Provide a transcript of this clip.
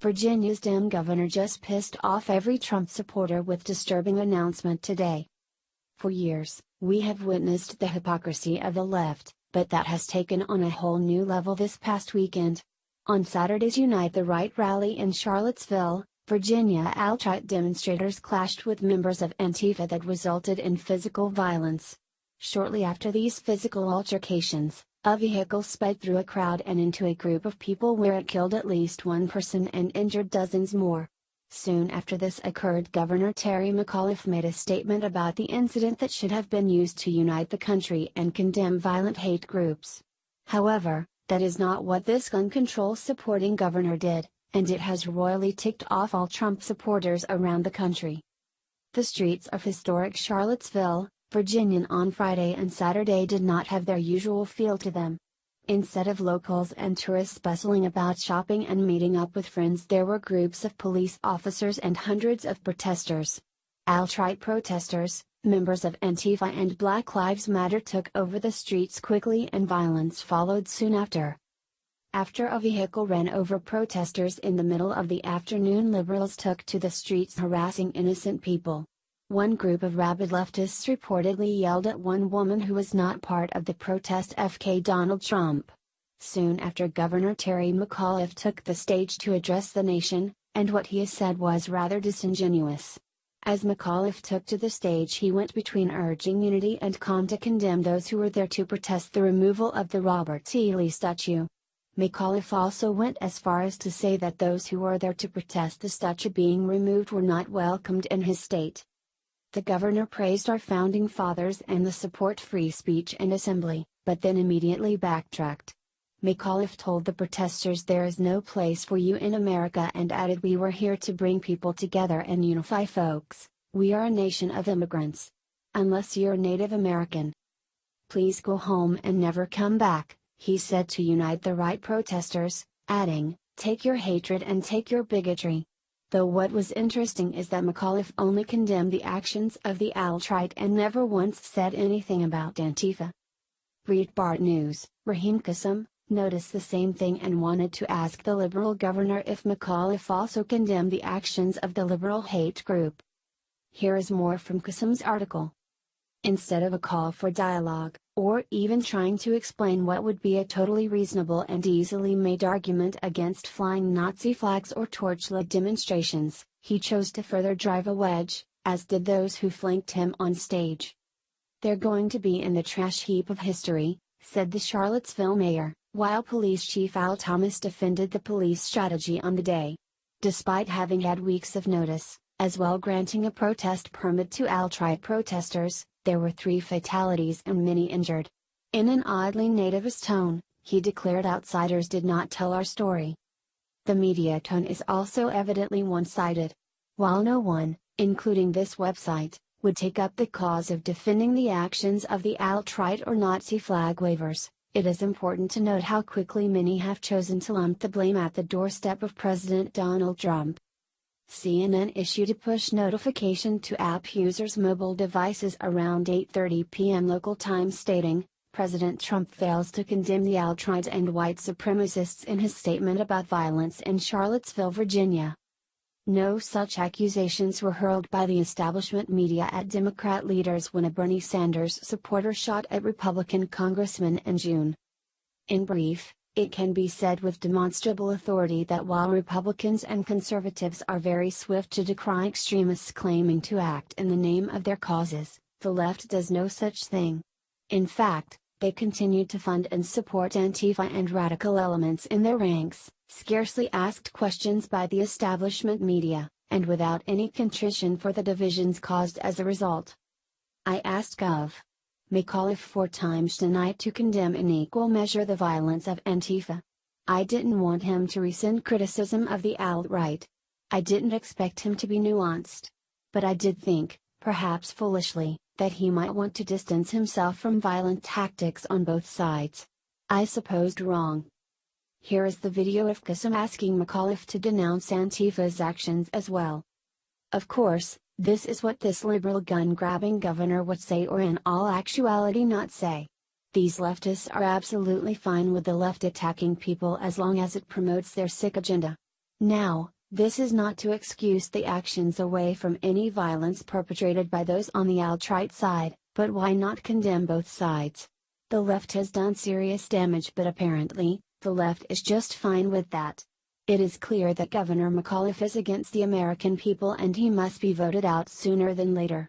Virginia's Dem governor just pissed off every Trump supporter with disturbing announcement today. For years, we have witnessed the hypocrisy of the left, but that has taken on a whole new level this past weekend. On Saturday's Unite the Right rally in Charlottesville, Virginia, alt-right demonstrators clashed with members of Antifa that resulted in physical violence. Shortly after these physical altercations, a vehicle sped through a crowd and into a group of people where it killed at least one person and injured dozens more. Soon after this occurred, Governor Terry McAuliffe made a statement about the incident that should have been used to unite the country and condemn violent hate groups. However, that is not what this gun control supporting governor did, and it has royally ticked off all Trump supporters around the country. The streets of historic Charlottesville, Virginia on Friday and Saturday did not have their usual feel to them. Instead of locals and tourists bustling about shopping and meeting up with friends, there were groups of police officers and hundreds of protesters. Alt-right protesters, members of Antifa and Black Lives Matter took over the streets quickly and violence followed soon after. After a vehicle ran over protesters in the middle of the afternoon, liberals took to the streets harassing innocent people. One group of rabid leftists reportedly yelled at one woman who was not part of the protest, "FK Donald Trump." Soon after, Governor Terry McAuliffe took the stage to address the nation, and what he said was rather disingenuous. As McAuliffe took to the stage, he went between urging unity and calm to condemn those who were there to protest the removal of the Robert E. Lee statue. McAuliffe also went as far as to say that those who were there to protest the statue being removed were not welcomed in his state. The governor praised our founding fathers and the support free speech and assembly, but then immediately backtracked. McAuliffe told the protesters there is no place for you in America and added, "We were here to bring people together and unify folks. We are a nation of immigrants. Unless you're Native American, please go home and never come back," he said to Unite the Right protesters, adding, "Take your hatred and take your bigotry." Though what was interesting is that McAuliffe only condemned the actions of the alt-right and never once said anything about Antifa. Breitbart News, Raheem Kassam, noticed the same thing and wanted to ask the liberal governor if McAuliffe also condemned the actions of the liberal hate group. Here is more from Kassam's article. Instead of a call for dialogue, or even trying to explain what would be a totally reasonable and easily made argument against flying Nazi flags or torchlit demonstrations, he chose to further drive a wedge, as did those who flanked him on stage. "They're going to be in the trash heap of history," said the Charlottesville mayor, while Police Chief Al Thomas defended the police strategy on the day. Despite having had weeks of notice, as well granting a protest permit to alt-right protesters, there were 3 fatalities and many injured. In an oddly nativist tone, he declared, "Outsiders did not tell our story." The media tone is also evidently one-sided. While no one, including this website, would take up the cause of defending the actions of the alt-right or Nazi flag wavers, it is important to note how quickly many have chosen to lump the blame at the doorstep of President Donald Trump. CNN issued a push notification to app users' mobile devices around 8:30 p.m. local time stating, "President Trump fails to condemn the alt-right and white supremacists in his statement about violence in Charlottesville, Virginia." No such accusations were hurled by the establishment media at Democrat leaders when a Bernie Sanders supporter shot at Republican congressmen in June. In brief, it can be said with demonstrable authority that while Republicans and conservatives are very swift to decry extremists claiming to act in the name of their causes, the left does no such thing. In fact, they continue to fund and support Antifa and radical elements in their ranks, scarcely asked questions by the establishment media, and without any contrition for the divisions caused as a result. I asked Gov. McAuliffe 4 times tonight to condemn in equal measure the violence of Antifa. I didn't want him to rescind criticism of the alt-right. I didn't expect him to be nuanced. But I did think, perhaps foolishly, that he might want to distance himself from violent tactics on both sides. I supposed wrong. Here is the video of Kassam asking McAuliffe to denounce Antifa's actions as well. Of course, this is what this liberal gun-grabbing governor would say, or in all actuality not say. These leftists are absolutely fine with the left attacking people as long as it promotes their sick agenda. Now, This is not to excuse the actions away from any violence perpetrated by those on the alt-right side, but why not condemn both sides? The left has done serious damage, but apparently, the left is just fine with that. It is clear that Governor McAuliffe is against the American people and he must be voted out sooner than later.